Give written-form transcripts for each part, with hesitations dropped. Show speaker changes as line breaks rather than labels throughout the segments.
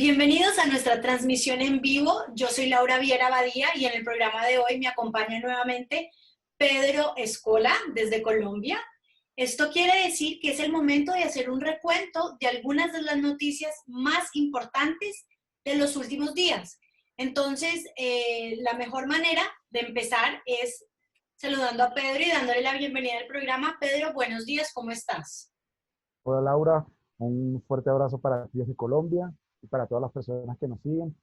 Bienvenidos a nuestra transmisión en vivo. Yo soy Laura Viera Badía y en el programa de hoy me acompaña nuevamente Pedro Escola desde Colombia. Esto quiere decir que es el momento de hacer un recuento de algunas de las noticias más importantes de los últimos días. Entonces, la mejor manera de empezar es saludando a Pedro y dándole la bienvenida al programa. Pedro, buenos días, ¿cómo estás?
Hola Laura, un fuerte abrazo para ti desde Colombia y para todas las personas que nos siguen.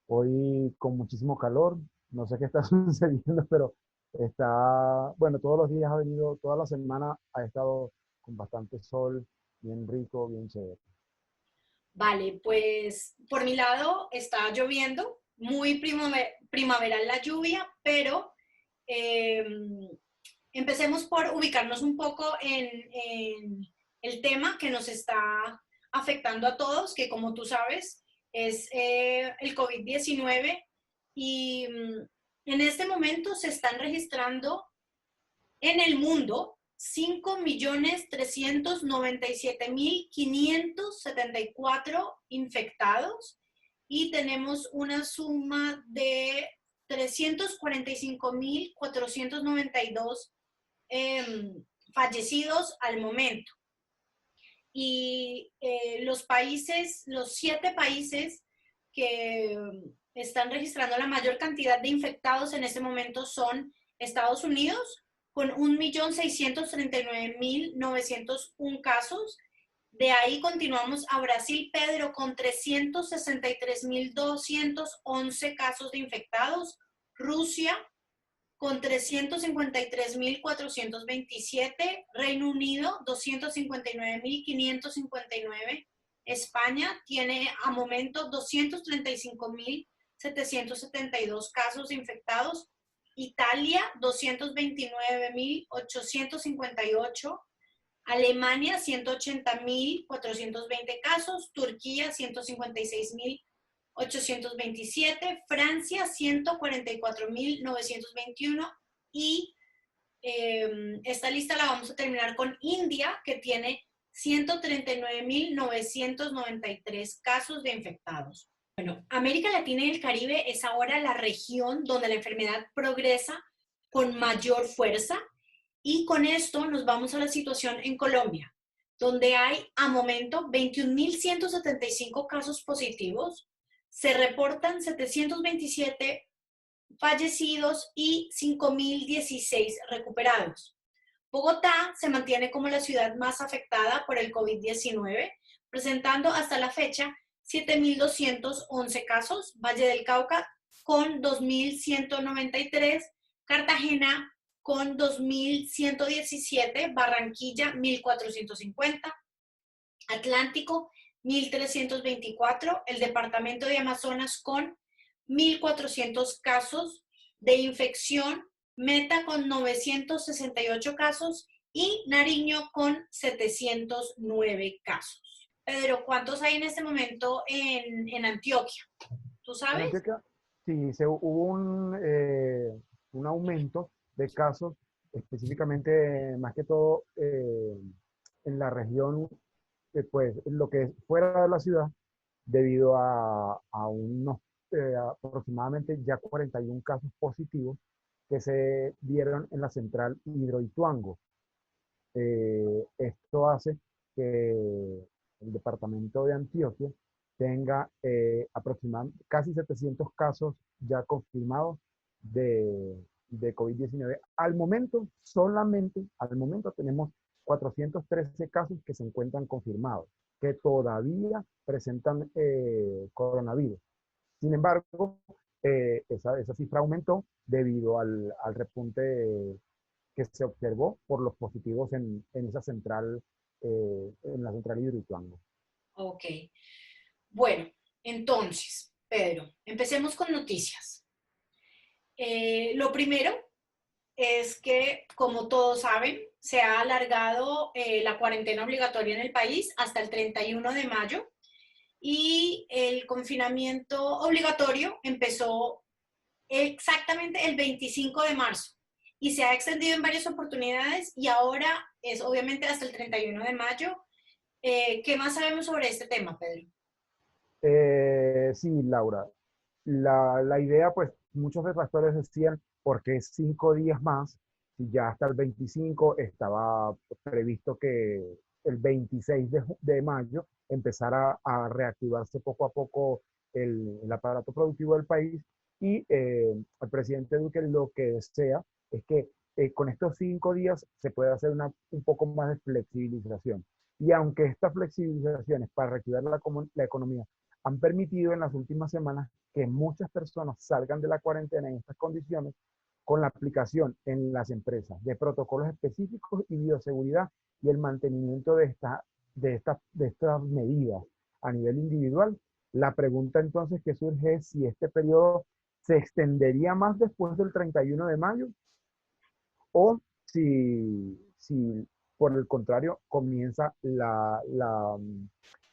Hoy con muchísimo calor, no sé qué está sucediendo, pero bueno, todos los días ha venido, toda la semana ha estado con bastante sol, bien rico, bien chévere.
Vale, pues por mi lado está lloviendo, muy primaveral la lluvia, pero eh, empecemos por ubicarnos un poco en el tema que nos está afectando a todos, que como tú sabes es el COVID-19 y en este momento se están registrando en el mundo 5.397.574 infectados y tenemos una suma de 345.492 fallecidos al momento. Y los 7 países que están registrando la mayor cantidad de infectados en este momento son Estados Unidos, con 1.639.901 casos. De ahí continuamos a Brasil, Pedro, con 363.211 casos de infectados. Rusia, con 353.427, Reino Unido 259.559, España tiene a momento 235.772 casos infectados, Italia 229.858, Alemania 180.420 casos, Turquía 156.827, Francia 144.921 y esta lista la vamos a terminar con India, que tiene 139.993 casos de infectados. Bueno, América Latina y el Caribe es ahora la región donde la enfermedad progresa con mayor fuerza y con esto nos vamos a la situación en Colombia, donde hay a momento 21.175 casos positivos, se reportan 727 fallecidos y 5.016 recuperados. Bogotá se mantiene como la ciudad más afectada por el COVID-19, presentando hasta la fecha 7.211 casos, Valle del Cauca con 2.193, Cartagena con 2.117, Barranquilla 1.450, Atlántico 1.324, el departamento de Amazonas con 1.400 casos de infección, Meta con 968 casos y Nariño con 709 casos. Pedro, ¿cuántos hay en este momento en Antioquia? ¿Tú
En
sabes?
Antioquia, sí, hubo un aumento de casos, específicamente, más que todo, en la región, pues, lo que es fuera de la ciudad, debido a unos aproximadamente ya 41 casos positivos que se dieron en la central Hidroituango. Esto hace que el departamento de Antioquia tenga aproximadamente casi 700 casos ya confirmados de COVID-19. Al momento, solamente, al momento tenemos 413 casos que se encuentran confirmados, que todavía presentan coronavirus. Sin embargo, esa cifra aumentó debido al repunte que se observó por los positivos en esa central, en la central Hidroituango.
Ok. Bueno, entonces, Pedro, empecemos con noticias. Lo primero es que, como todos saben, se ha alargado la cuarentena obligatoria en el país hasta el 31 de mayo y el confinamiento obligatorio empezó exactamente el 25 de marzo y se ha extendido en varias oportunidades y ahora es obviamente hasta el 31 de mayo. ¿Qué más sabemos sobre este tema, Pedro?
Sí, Laura. La idea, pues, muchos detractores decían, ¿por qué 5 días más? Si ya hasta el 25 estaba previsto que el 26 de mayo empezara a reactivarse poco a poco el aparato productivo del país. Y el presidente Duque lo que desea es que con estos 5 días se pueda hacer un poco más de flexibilización. Y aunque estas flexibilizaciones para reactivar la economía han permitido en las últimas semanas que muchas personas salgan de la cuarentena en estas condiciones, con la aplicación en las empresas de protocolos específicos y bioseguridad y el mantenimiento de estas medidas a nivel individual. La pregunta entonces que surge es si este periodo se extendería más después del 31 de mayo o si por el contrario comienza la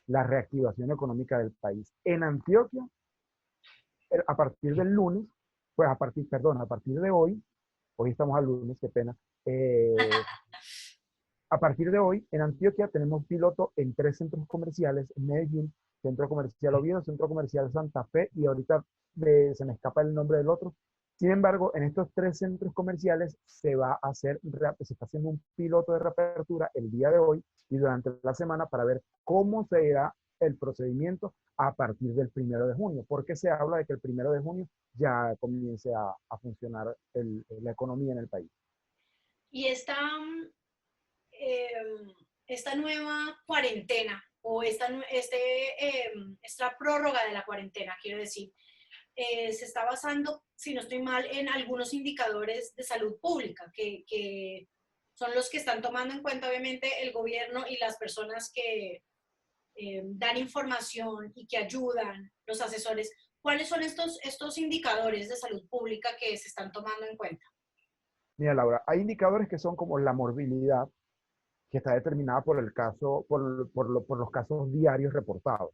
reactivación económica del país. En Antioquia, a partir del lunes, pues a partir de hoy estamos al lunes, qué pena, eh, a partir de hoy en Antioquia tenemos piloto en 3 centros comerciales, en Medellín, Centro Comercial Oviedo, Centro Comercial Santa Fe y ahorita se me escapa el nombre del otro. Sin embargo, en estos 3 centros comerciales se está haciendo un piloto de reapertura el día de hoy y durante la semana para ver cómo se irá el procedimiento a partir del 1 de junio, porque se habla de que el 1 de junio ya comience a funcionar la economía en el país.
Y eh, esta nueva cuarentena o esta prórroga de la cuarentena, quiero decir, se está basando, si no estoy mal, en algunos indicadores de salud pública, que son los que están tomando en cuenta obviamente el gobierno y las personas que dan información y que ayudan, los asesores. ¿Cuáles son estos indicadores de salud pública que se están tomando en cuenta?
Mira, Laura, hay indicadores que son como la morbilidad, que está determinada por el caso, por los casos diarios reportados.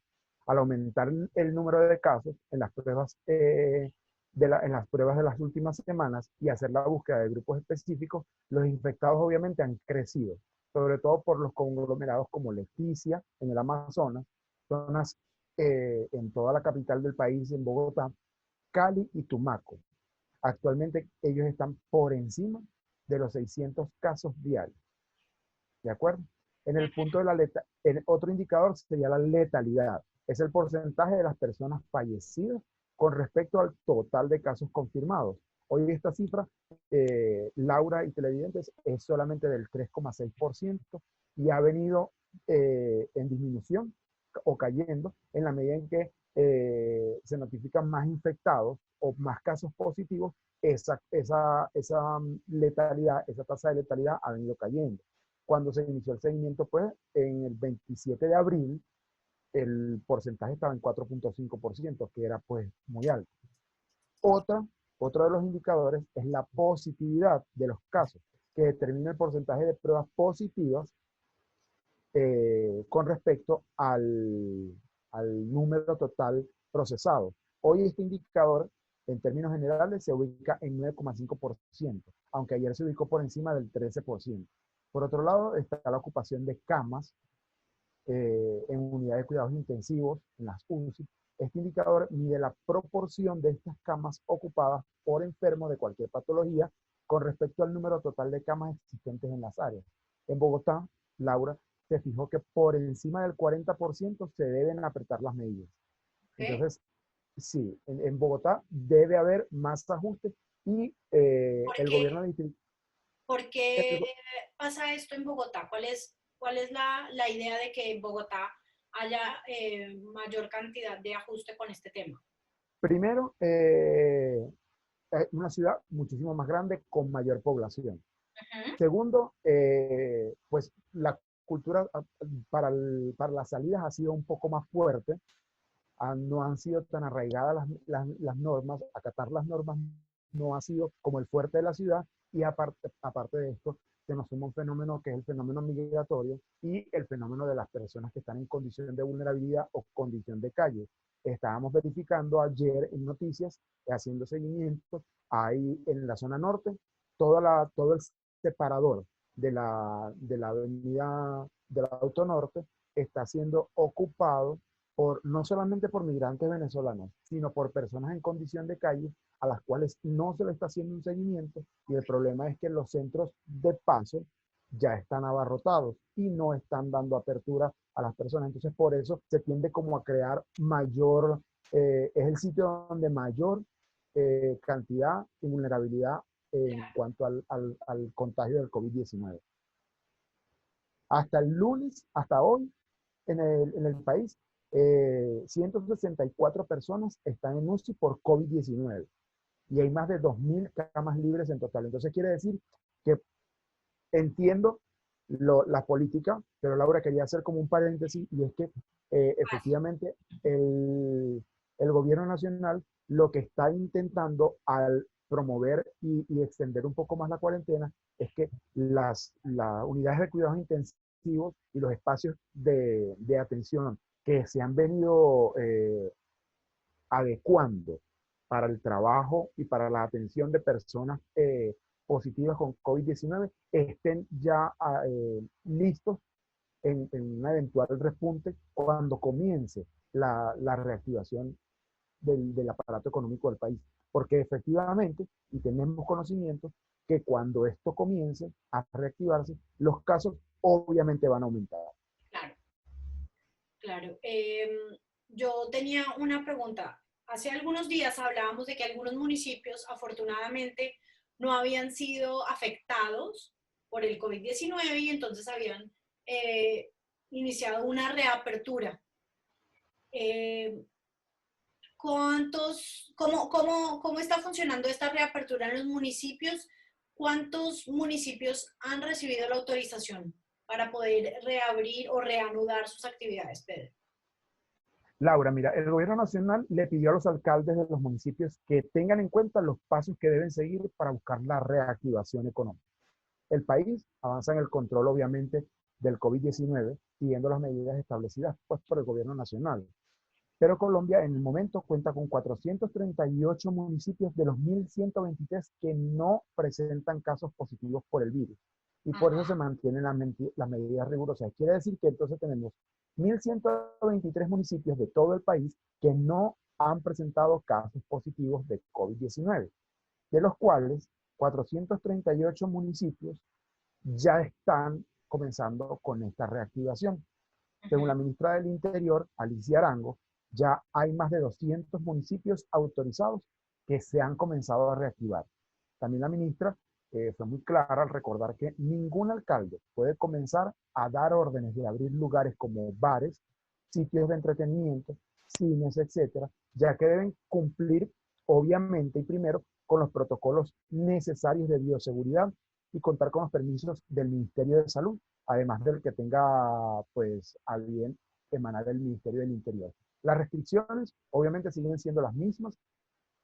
Al aumentar el número de casos en las pruebas, en las pruebas de las últimas semanas y hacer la búsqueda de grupos específicos, los infectados obviamente han crecido, sobre todo por los conglomerados como Leticia, en el Amazonas, zonas en toda la capital del país, en Bogotá, Cali y Tumaco. Actualmente ellos están por encima de los 600 casos diarios. ¿De acuerdo? En el punto de otro indicador sería la letalidad. Es el porcentaje de las personas fallecidas con respecto al total de casos confirmados. Hoy esta cifra, Laura y televidentes, es solamente del 3,6% y ha venido en disminución o cayendo en la medida en que se notifican más infectados o más casos positivos, esa letalidad, esa tasa de letalidad ha venido cayendo. Cuando se inició el seguimiento, pues en el 27 de abril, el porcentaje estaba en 4,5%, que era pues muy alto. Otro de los indicadores es la positividad de los casos, que determina el porcentaje de pruebas positivas con respecto al número total procesado. Hoy este indicador, en términos generales, se ubica en 9,5%, aunque ayer se ubicó por encima del 13%. Por otro lado, está la ocupación de camas en unidades de cuidados intensivos, en las UCI. Este indicador mide la proporción de estas camas ocupadas por enfermos de cualquier patología con respecto al número total de camas existentes en las áreas. En Bogotá, Laura, se fijó que por encima del 40% se deben apretar las medidas.
¿Okay?
Entonces, sí, en Bogotá debe haber más ajustes y
¿Por
el
qué,
gobierno distrital.
por qué pasa esto en Bogotá? ¿Cuál es la idea de que en Bogotá haya mayor cantidad de ajuste con este tema?
Primero, es una ciudad muchísimo más grande con mayor población.
Ujú.
Segundo, pues la cultura para las salidas ha sido un poco más fuerte, no han sido tan arraigadas las normas, acatar las normas no ha sido como el fuerte de la ciudad y aparte de esto, se nos suma un fenómeno que es el fenómeno migratorio y el fenómeno de las personas que están en condición de vulnerabilidad o condición de calle. Estábamos verificando ayer en noticias, haciendo seguimiento, ahí en la zona norte, todo el separador de la avenida del Autonorte está siendo ocupado no solamente por migrantes venezolanos, sino por personas en condición de calle a las cuales no se le está haciendo un seguimiento, y el problema es que los centros de paso ya están abarrotados y no están dando apertura a las personas. Entonces, por eso se tiende como a crear mayor, es el sitio donde mayor cantidad y vulnerabilidad en cuanto al contagio del COVID-19. Hasta el lunes, hasta hoy, en el país, 164 personas están en UCI por COVID-19 y hay más de 2.000 camas libres en total. Entonces quiere decir que entiendo la política, pero Laura, quería hacer como un paréntesis, y es que efectivamente el gobierno nacional lo que está intentando al promover y extender un poco más la cuarentena es que las unidades de cuidados intensivos y los espacios de atención que se han venido adecuando para el trabajo y para la atención de personas positivas con COVID-19 estén ya listos en un eventual repunte cuando comience la reactivación del aparato económico del país. Porque efectivamente, y tenemos conocimiento, que cuando esto comience a reactivarse, los casos obviamente van a aumentar.
Claro, claro. Yo tenía una pregunta. Hace algunos días hablábamos de que algunos municipios afortunadamente no habían sido afectados por el COVID-19 y entonces habían eh, iniciado una reapertura. Eh, ¿Cómo está funcionando esta reapertura en los municipios? ¿Cuántos municipios han recibido la autorización para poder reabrir o reanudar sus actividades, Pedro?
Laura, mira, el gobierno nacional le pidió a los alcaldes de los municipios que tengan en cuenta los pasos que deben seguir para buscar la reactivación económica. El país avanza en el control, obviamente, del COVID-19, siguiendo las medidas establecidas pues, por el gobierno nacional. Pero Colombia en el momento cuenta con 438 municipios de los 1.123 que no presentan casos positivos por el virus. Y por eso se mantienen las medidas rigurosas. Quiere decir que entonces tenemos 1.123 municipios de todo el país que no han presentado casos positivos de COVID-19, de los cuales 438 municipios ya están comenzando con esta reactivación. Según la ministra del Interior, Alicia Arango, ya hay más de 200 municipios autorizados que se han comenzado a reactivar. También la ministra fue muy clara al recordar que ningún alcalde puede comenzar a dar órdenes de abrir lugares como bares, sitios de entretenimiento, cines, etcétera, ya que deben cumplir, obviamente, y primero, con los protocolos necesarios de bioseguridad y contar con los permisos del Ministerio de Salud, además del que tenga, pues, a bien emanar del Ministerio del Interior. Las restricciones, obviamente, siguen siendo las mismas,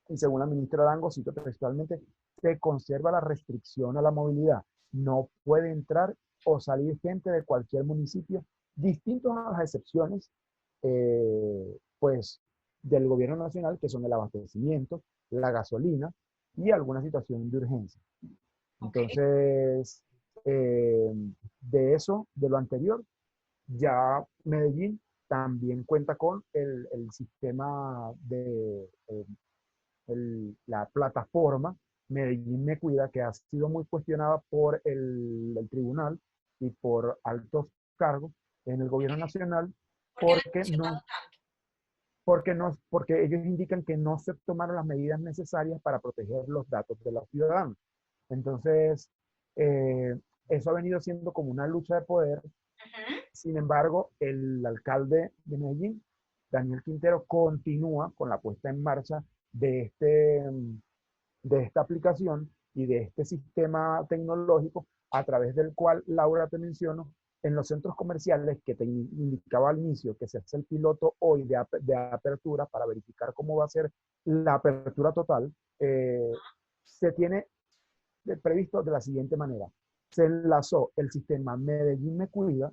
y según la ministra Dango, cito textualmente, se conserva la restricción a la movilidad. No puede entrar o salir gente de cualquier municipio, distintos a las excepciones, pues, del gobierno nacional, que son el abastecimiento, la gasolina y alguna situación de urgencia. Entonces, de eso, de lo anterior, ya Medellín también cuenta con el sistema de la plataforma Medellín Me Cuida, que ha sido muy cuestionada por el tribunal y por altos cargos en el gobierno nacional, porque ellos indican que no se tomaron las medidas necesarias para proteger los datos de los ciudadanos. Entonces, eso ha venido siendo como una lucha de poder. Sin embargo, el alcalde de Medellín, Daniel Quintero, continúa con la puesta en marcha de esta aplicación y de este sistema tecnológico a través del cual, Laura, te menciono, en los centros comerciales que te indicaba al inicio que se hace el piloto hoy de apertura para verificar cómo va a ser la apertura total, se tiene previsto de la siguiente manera. Se enlazó el sistema Medellín Me Cuida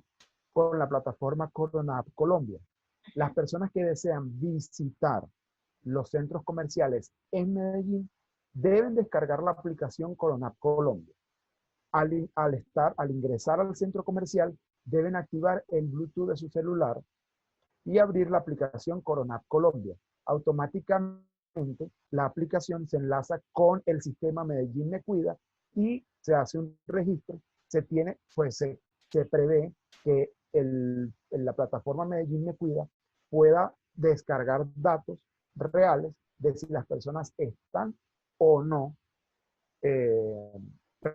con la plataforma Corona Colombia. Las personas que desean visitar los centros comerciales en Medellín deben descargar la aplicación Corona Colombia. Al ingresar al centro comercial, deben activar el Bluetooth de su celular y abrir la aplicación Coronat Colombia. Automáticamente la aplicación se enlaza con el sistema Medellín Me Cuida y se hace un registro. Se prevé que la plataforma Medellín Me Cuida pueda descargar datos reales de si las personas están o no eh,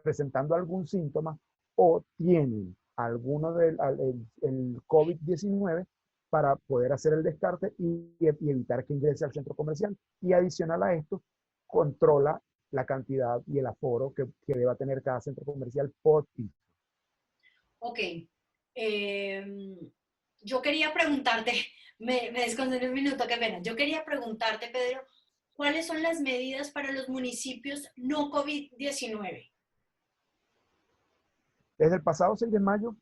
presentando algún síntoma o tienen alguno del el COVID-19 para poder hacer el descarte y evitar que ingrese al centro comercial. Y adicional a esto, controla la cantidad y el aforo que deba tener cada centro comercial por piso.
Ok. Yo quería preguntarte, me desconcentré un minuto, qué pena. Yo quería preguntarte, Pedro, ¿cuáles son las medidas para los municipios no COVID-19?
Desde el pasado 6 de mayo,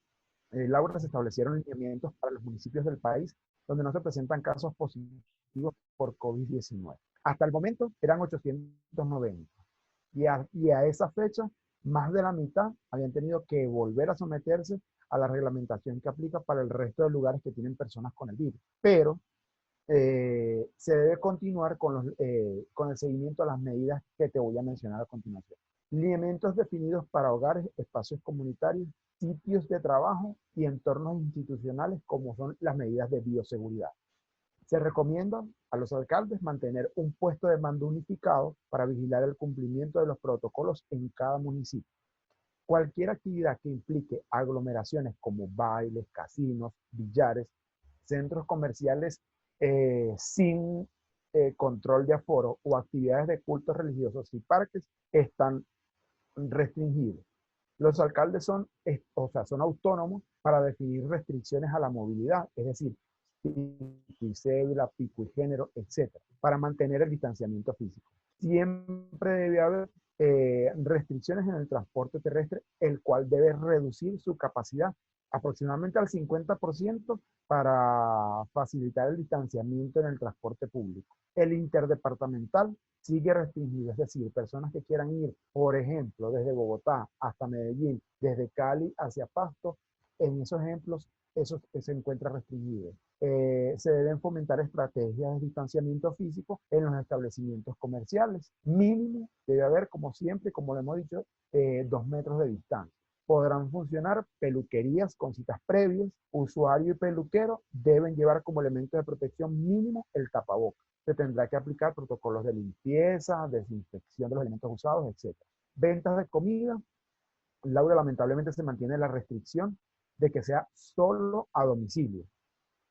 Laura, se establecieron lineamientos para los municipios del país donde no se presentan casos positivos por COVID-19. Hasta el momento eran 890 y a esa fecha más de la mitad habían tenido que volver a someterse a la reglamentación que aplica para el resto de lugares que tienen personas con el virus. Pero se debe continuar con el seguimiento a las medidas que te voy a mencionar a continuación. Lineamientos definidos para hogares, espacios comunitarios, sitios de trabajo y entornos institucionales, como son las medidas de bioseguridad. Se recomienda a los alcaldes mantener un puesto de mando unificado para vigilar el cumplimiento de los protocolos en cada municipio. Cualquier actividad que implique aglomeraciones como bailes, casinos, billares, centros comerciales sin control de aforo o actividades de cultos religiosos y parques están restringidos. Los alcaldes son autónomos para definir restricciones a la movilidad, es decir, pico y cédula, pico y género, etcétera, para mantener el distanciamiento físico. Siempre debe haber restricciones en el transporte terrestre, el cual debe reducir su capacidad aproximadamente al 50% para facilitar el distanciamiento en el transporte público. El interdepartamental sigue restringido, es decir, personas que quieran ir, por ejemplo, desde Bogotá hasta Medellín, desde Cali hacia Pasto, en esos ejemplos eso se encuentra restringido. Se deben fomentar estrategias de distanciamiento físico en los establecimientos comerciales. Mínimo debe haber, como siempre, como lo hemos dicho, 2 metros de distancia. Podrán funcionar peluquerías con citas previas. Usuario y peluquero deben llevar como elemento de protección mínimo el tapabocas. Se tendrá que aplicar protocolos de limpieza, desinfección de los alimentos usados, etc. Ventas de comida. Laura, lamentablemente se mantiene la restricción de que sea solo a domicilio.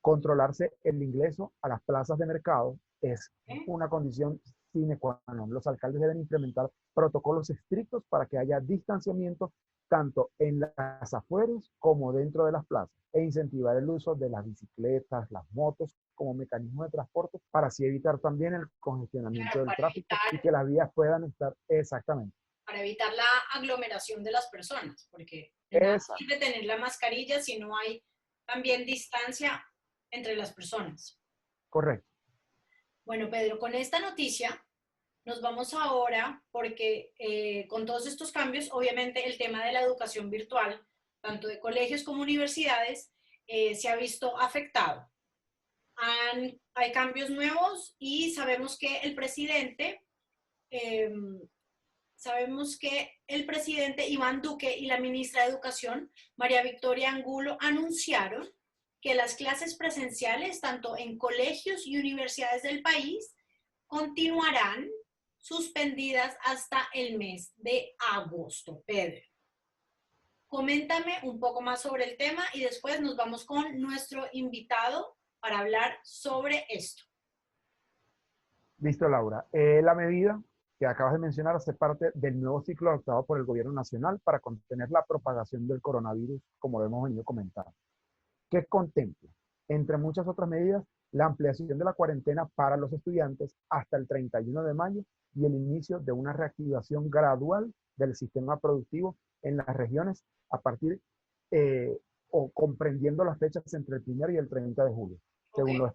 Controlarse el ingreso a las plazas de mercado es una condición sine qua non. Los alcaldes deben implementar protocolos estrictos para que haya distanciamiento tanto en las afueras como dentro de las plazas e incentivar el uso de las bicicletas, las motos como mecanismo de transporte para así evitar también el congestionamiento del tráfico y que las vías puedan estar exactamente.
Para evitar la aglomeración de las personas, porque de nada sirve tener la mascarilla si no hay también distancia entre las personas.
Correcto.
Bueno, Pedro, con esta noticia nos vamos ahora porque con todos estos cambios, obviamente el tema de la educación virtual, tanto de colegios como universidades, se ha visto afectado. Hay cambios nuevos y sabemos que el presidente Iván Duque y la ministra de Educación, María Victoria Angulo, anunciaron que las clases presenciales, tanto en colegios y universidades del país, continuarán suspendidas hasta el mes de agosto. Pedro, coméntame un poco más sobre el tema y después nos vamos con nuestro invitado para hablar sobre esto.
Listo, Laura. La medida que acabas de mencionar hace parte del nuevo ciclo adoptado por el gobierno nacional para contener la propagación del coronavirus, como lo hemos venido comentando. ¿Qué contempla? Entre muchas otras medidas, la ampliación de la cuarentena para los estudiantes hasta el 31 de mayo y el inicio de una reactivación gradual del sistema productivo en las regiones a partir o comprendiendo las fechas entre el 1 y el 30 de julio. Según lo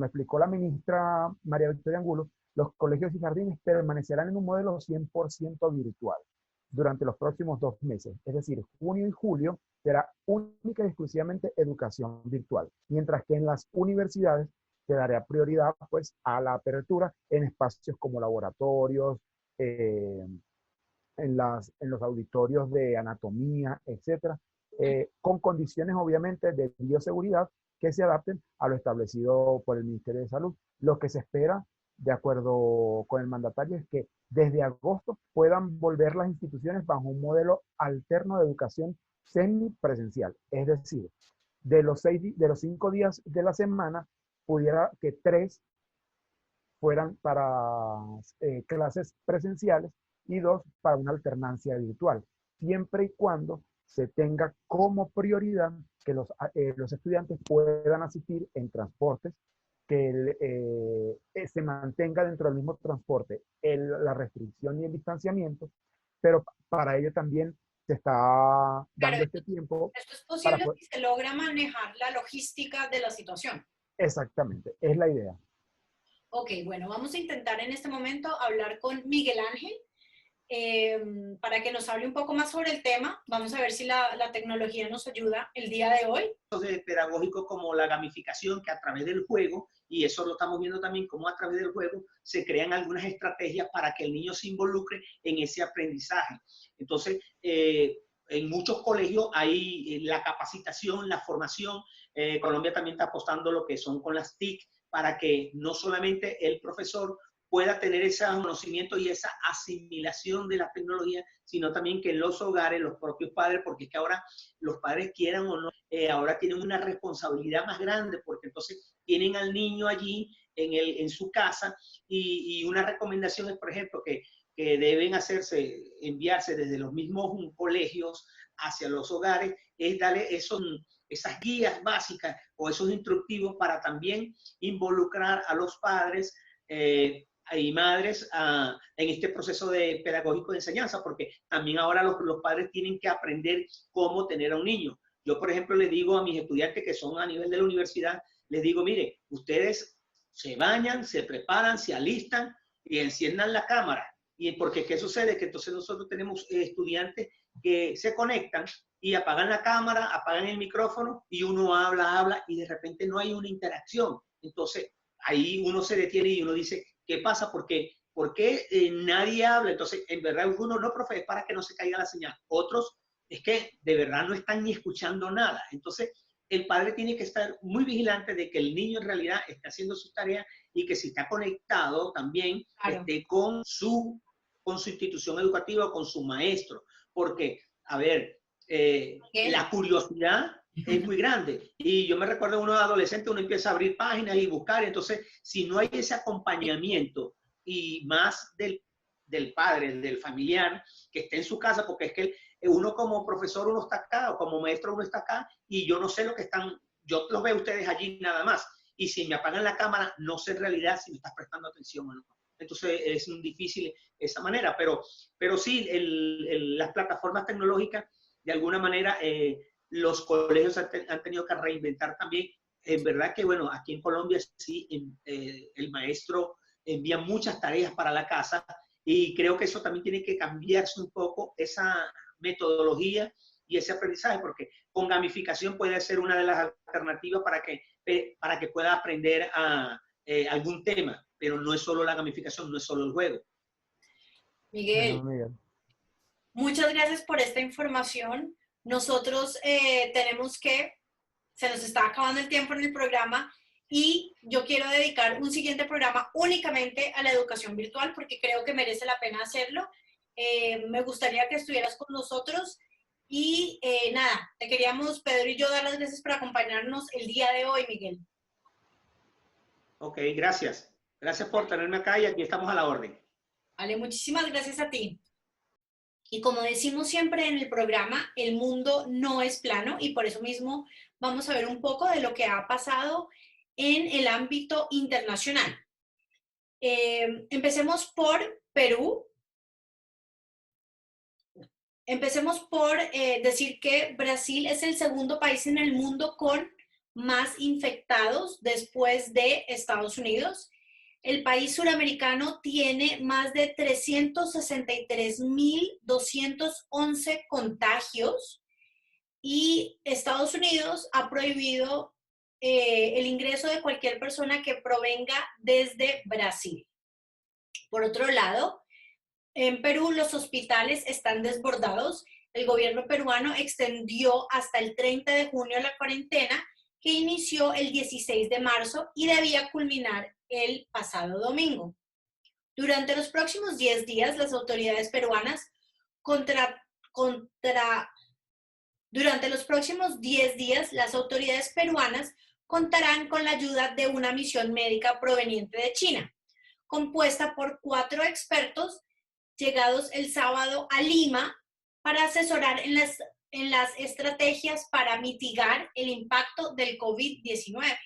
explicó la ministra María Victoria Angulo, los colegios y jardines permanecerán en un modelo 100% virtual. durante los próximos 2 meses. Es decir, junio y julio será única y exclusivamente educación virtual, mientras que en las universidades se dará prioridad pues a la apertura en espacios como laboratorios, eh, en los auditorios de anatomía, etcétera, con condiciones obviamente de bioseguridad que se adapten a lo establecido por el Ministerio de Salud. Lo que se espera, de acuerdo con el mandatario, es que desde agosto puedan volver las instituciones bajo un modelo alterno de educación semipresencial. Es decir, de los 5 días de la semana, pudiera que 3 fueran para clases presenciales y 2 para una alternancia virtual, siempre y cuando se tenga como prioridad que los estudiantes puedan asistir en transportes, que se mantenga dentro del mismo transporte la restricción y el distanciamiento, pero para ello también se está
Claro,
dando este tiempo
esto es
para
posible
poder...
si se logra manejar la logística de la situación.
Exactamente, es la idea.
Ok, bueno, vamos a intentar en este momento hablar con Miguel Ángel para que nos hable un poco más sobre el tema. Vamos a ver si la tecnología nos ayuda el día de hoy.
De pedagógico como la gamificación, que a través del juego, y eso lo estamos viendo también como a través del juego, se crean algunas estrategias para que el niño se involucre en ese aprendizaje. Entonces, en muchos colegios hay la capacitación, la formación. Colombia también está apostando lo que son con las TIC, para que no solamente el profesor pueda tener ese conocimiento y esa asimilación de la tecnología, sino también que en los hogares, los propios padres, porque es que ahora los padres quieran o no, ahora tienen una responsabilidad más grande, porque entonces tienen al niño allí en su casa y una recomendación es, por ejemplo, que deben enviarse desde los mismos colegios hacia los hogares, es darle esas guías básicas o esos instructivos para también involucrar a los padres y madres en este proceso de pedagógico de enseñanza, porque también ahora los padres tienen que aprender cómo tener a un niño. Yo, por ejemplo, les digo a mis estudiantes que son a nivel de la universidad, les digo, mire, ustedes se bañan, se preparan, se alistan y enciendan la cámara. Y porque, ¿qué sucede? Que entonces nosotros tenemos estudiantes que se conectan y apagan la cámara, apagan el micrófono y uno habla y de repente no hay una interacción. Entonces, ahí uno se detiene y uno dice, ¿qué pasa? ¿Por qué nadie habla? Entonces, en verdad, uno no, profe, es para que no se caiga la señal. Otros es que de verdad no están ni escuchando nada. Entonces, el padre tiene que estar muy vigilante de que el niño en realidad esté haciendo sus tareas y que si está conectado también esté con su institución educativa o con su maestro. Porque, a ver, la curiosidad es muy grande. Y yo me recuerdo uno adolescente, uno empieza a abrir páginas y buscar. Entonces, si no hay ese acompañamiento y más del padre, del familiar, que esté en su casa, porque es que uno como profesor, uno está acá, o como maestro, uno está acá, y yo no sé lo que están, yo los veo ustedes allí nada más. Y si me apagan la cámara, no sé en realidad si me estás prestando atención o no. Entonces, es muy difícil esa manera. Pero sí, las plataformas tecnológicas, de alguna manera, los colegios han tenido que reinventar también. En verdad que, bueno, aquí en Colombia sí, el maestro envía muchas tareas para la casa y creo que eso también tiene que cambiarse un poco, esa metodología y ese aprendizaje, porque con gamificación puede ser una de las alternativas para que pueda aprender algún tema, pero no es solo la gamificación, no es solo el juego.
Miguel, muchas gracias por esta información. Nosotros se nos está acabando el tiempo en el programa y yo quiero dedicar un siguiente programa únicamente a la educación virtual porque creo que merece la pena hacerlo. Me gustaría que estuvieras con nosotros y nada, te queríamos, Pedro y yo, dar las gracias por acompañarnos el día de hoy, Miguel.
Ok, gracias. Gracias por tenerme acá y aquí estamos a la orden.
Vale, muchísimas gracias a ti. Y como decimos siempre en el programa, el mundo no es plano y por eso mismo vamos a ver un poco de lo que ha pasado en el ámbito internacional. Empecemos por Perú. Empecemos por decir que Brasil es el segundo país en el mundo con más infectados después de Estados Unidos. El país suramericano tiene más de 363.211 contagios y Estados Unidos ha prohibido el ingreso de cualquier persona que provenga desde Brasil. Por otro lado, en Perú los hospitales están desbordados. El gobierno peruano extendió hasta el 30 de junio la cuarentena que inició el 16 de marzo y debía culminar el pasado domingo. Durante los próximos 10 días, las autoridades peruanas Durante los próximos 10 días, las autoridades peruanas contarán con la ayuda de una misión médica proveniente de China, compuesta por 4 expertos llegados el sábado a Lima para asesorar en las estrategias para mitigar el impacto del COVID-19.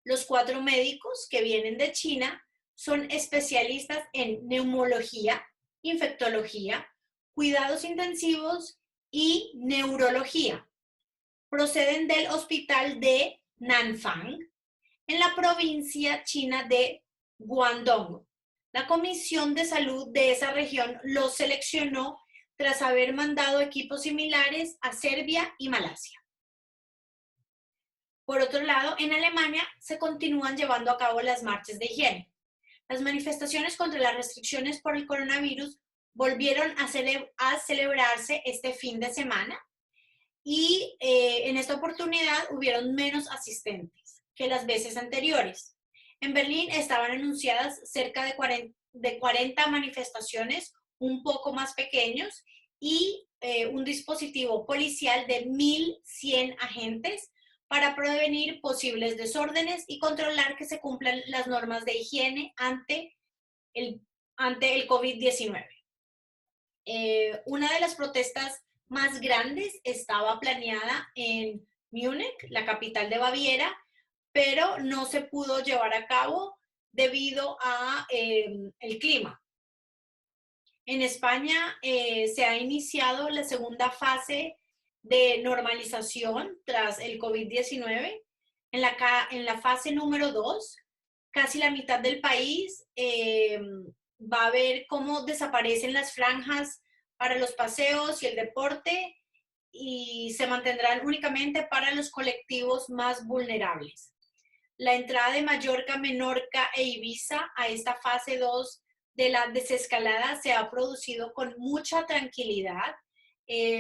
Los 4 médicos que vienen de China son especialistas en neumología, infectología, cuidados intensivos y neurología. Proceden del hospital de Nanfang, en la provincia china de Guangdong. La Comisión de Salud de esa región los seleccionó tras haber mandado equipos similares a Serbia y Malasia. Por otro lado, en Alemania se continúan llevando a cabo las marchas de higiene. Las manifestaciones contra las restricciones por el coronavirus volvieron a celebrarse este fin de semana y en esta oportunidad hubieron menos asistentes que las veces anteriores. En Berlín estaban anunciadas cerca de 40 manifestaciones un poco más pequeños y un dispositivo policial de 1.100 agentes para prevenir posibles desórdenes y controlar que se cumplan las normas de higiene ante el COVID-19. Una de las protestas más grandes estaba planeada en Múnich, la capital de Baviera, pero no se pudo llevar a cabo debido a el clima. En España se ha iniciado la segunda fase de normalización tras el COVID-19. En la fase número 2, casi la mitad del país va a ver cómo desaparecen las franjas para los paseos y el deporte y se mantendrán únicamente para los colectivos más vulnerables. La entrada de Mallorca, Menorca e Ibiza a esta fase 2 de la desescalada se ha producido con mucha tranquilidad.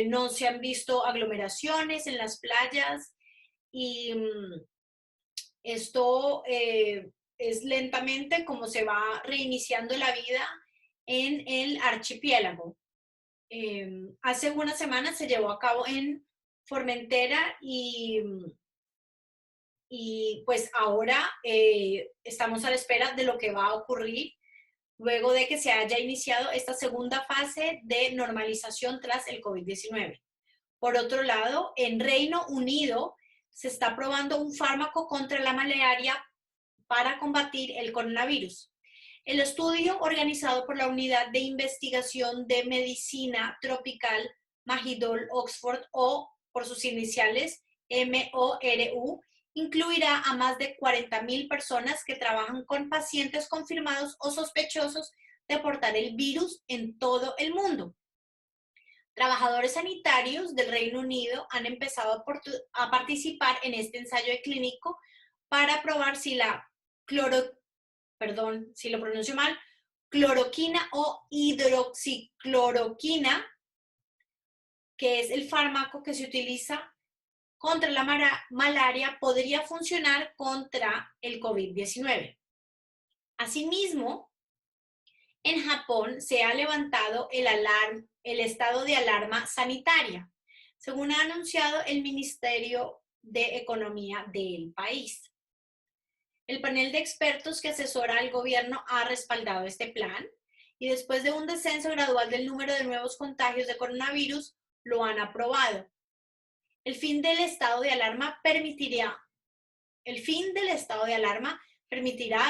No se han visto aglomeraciones en las playas y esto es lentamente como se va reiniciando la vida en el archipiélago. Hace unas semanas se llevó a cabo en Formentera y pues ahora estamos a la espera de lo que va a ocurrir luego de que se haya iniciado esta segunda fase de normalización tras el COVID-19. Por otro lado, en Reino Unido se está probando un fármaco contra la malaria para combatir el coronavirus. El estudio organizado por la Unidad de Investigación de Medicina Tropical Mahidol Oxford, o por sus iniciales MORU, incluirá a más de 40.000 personas que trabajan con pacientes confirmados o sospechosos de portar el virus en todo el mundo. Trabajadores sanitarios del Reino Unido han empezado a participar en este ensayo clínico para probar si la cloroquina o hidroxicloroquina, que es el fármaco que se utiliza contra la malaria, podría funcionar contra el COVID-19. Asimismo, en Japón se ha levantado el estado de alarma sanitaria, según ha anunciado el Ministerio de Economía del país. El panel de expertos que asesora al gobierno ha respaldado este plan y después de un descenso gradual del número de nuevos contagios de coronavirus, lo han aprobado. El fin del estado de alarma permitirá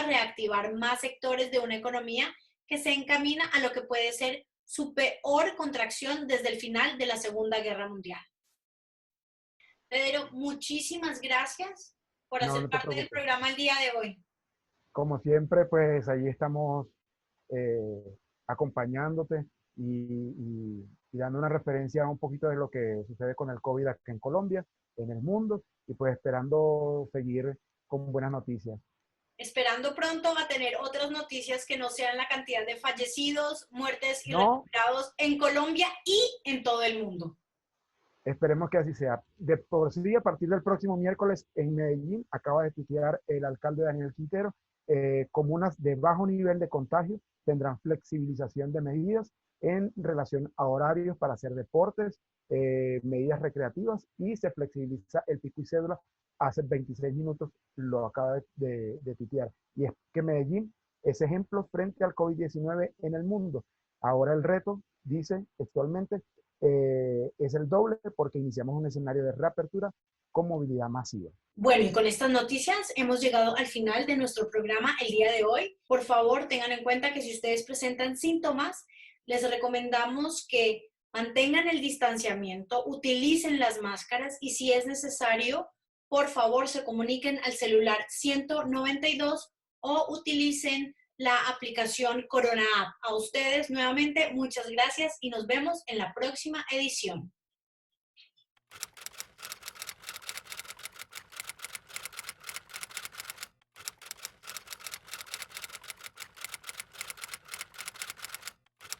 reactivar más sectores de una economía que se encamina a lo que puede ser su peor contracción desde el final de la Segunda Guerra Mundial. Pedro, muchísimas gracias por hacer parte del programa el día de hoy.
Como siempre, pues ahí estamos acompañándote y dando una referencia un poquito de lo que sucede con el COVID aquí en Colombia, en el mundo, y pues esperando seguir con buenas noticias.
Esperando pronto a tener otras noticias que no sean la cantidad de fallecidos, muertes y
No,
recuperados en Colombia y en todo el mundo.
esperemos que así sea. De por sí, a partir del próximo miércoles en Medellín, acaba de tuitear el alcalde Daniel Quintero, comunas de bajo nivel de contagio tendrán flexibilización de medidas en relación a horarios para hacer deportes, medidas recreativas, y se flexibiliza el pico y cédula. Hace 26 minutos lo acaba de tuitear. Y es que Medellín es ejemplo frente al COVID-19 en el mundo. Ahora el reto, dice textualmente, es el doble porque iniciamos un escenario de reapertura con movilidad masiva.
Bueno, y con estas noticias hemos llegado al final de nuestro programa el día de hoy. Por favor, tengan en cuenta que si ustedes presentan síntomas, les recomendamos que mantengan el distanciamiento, utilicen las máscaras y si es necesario, por favor, se comuniquen al celular 192 o utilicen la aplicación Corona App. A ustedes nuevamente, muchas gracias y nos vemos en la próxima edición.